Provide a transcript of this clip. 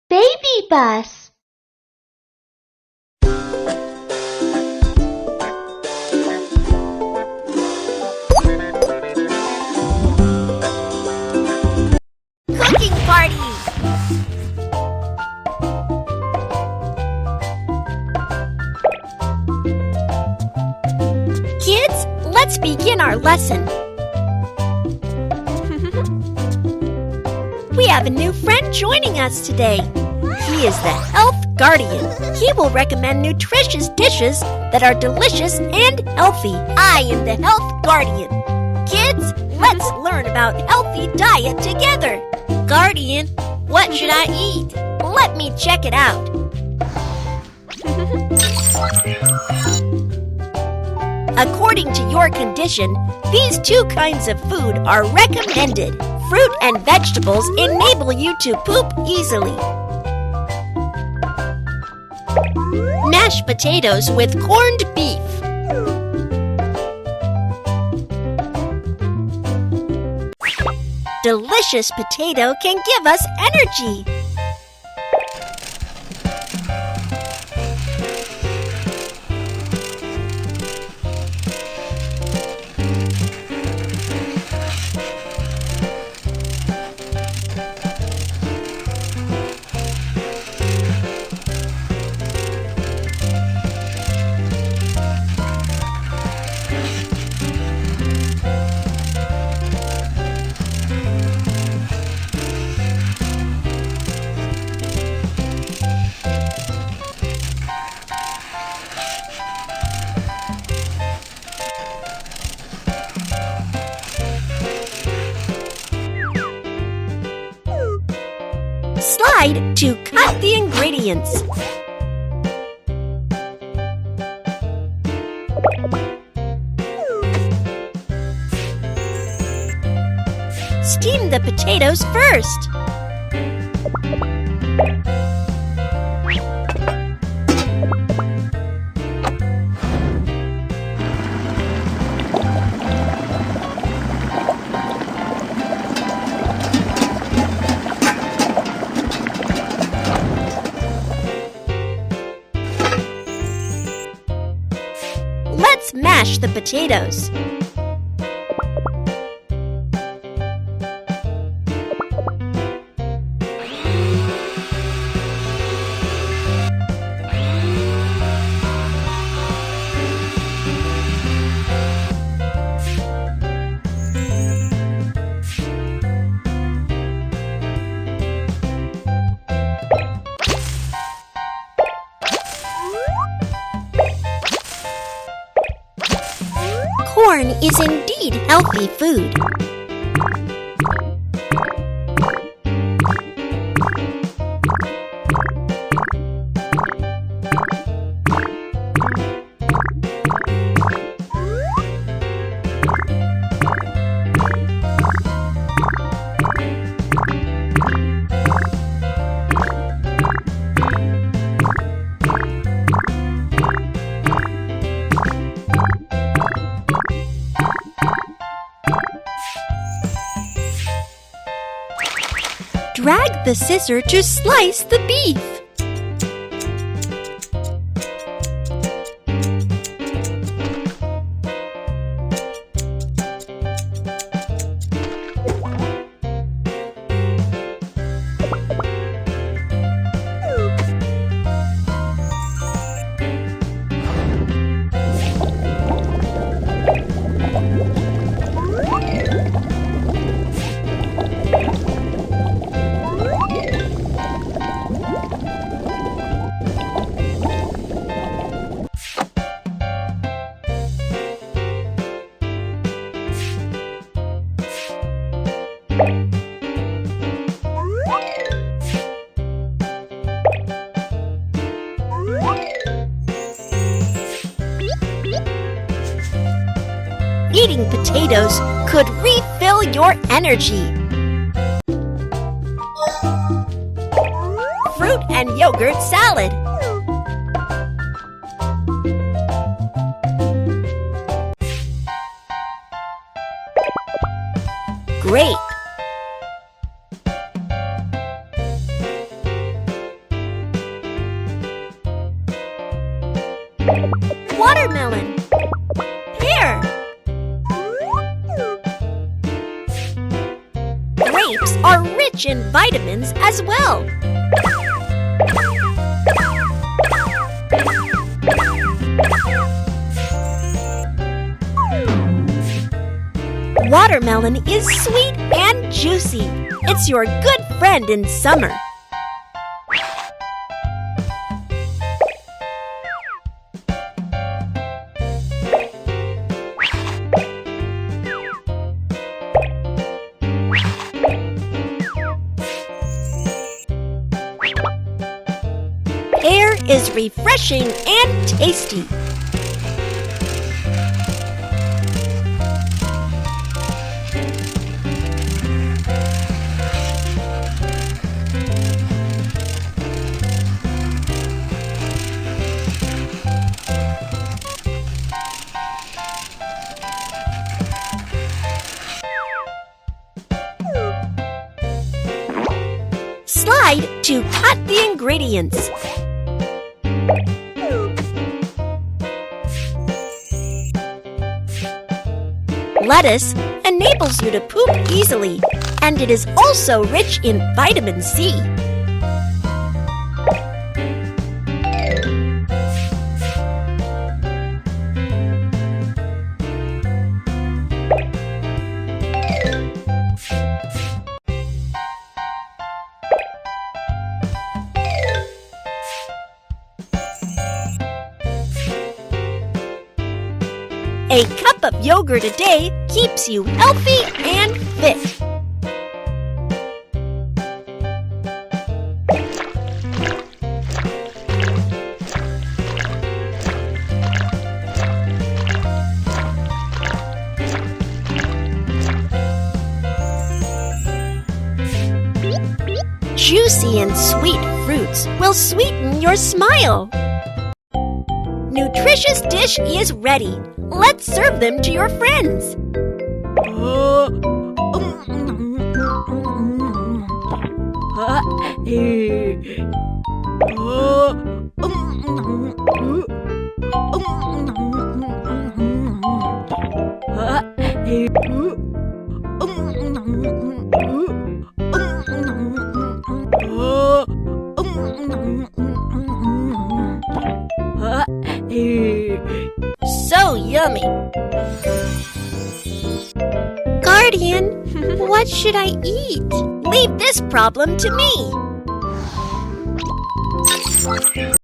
Babybus. Cooking party! Kids, let's begin our lesson. We have a new friend joining us today. He is the Health Guardian. He will recommend nutritious dishes that are delicious and healthy. I am the Health Guardian. Kids, let's learn about healthy diet together. Guardian, what should I eat? Let me check it out. According to your condition, these two kinds of food are recommended. Fruit and vegetables enable you to poop easily. Mashed potatoes with corned beef. Delicious potato can give us energy. Slide to cut the ingredients. Steam the potatoes first. Let's mash the potatoes. Corn is indeed healthy food. Drag the scissor to slice the beef. Eating potatoes could refill your energy. Fruit and yogurt salad. Grape. grapes are rich in vitamins as well. Watermelon is sweet and juicy. It's your good friend in summer. Pear is refreshing and tasty. Slide to cut the ingredients. Lettuce enables you to poop easily, and it is also rich in vitamin C. A cup of yogurt a day keeps you healthy and fit. Juicy and sweet fruits will sweeten your smile. Nutritious dish is ready. Let's serve them to your friends. So yummy! Guardian, what should I eat? Leave this problem to me.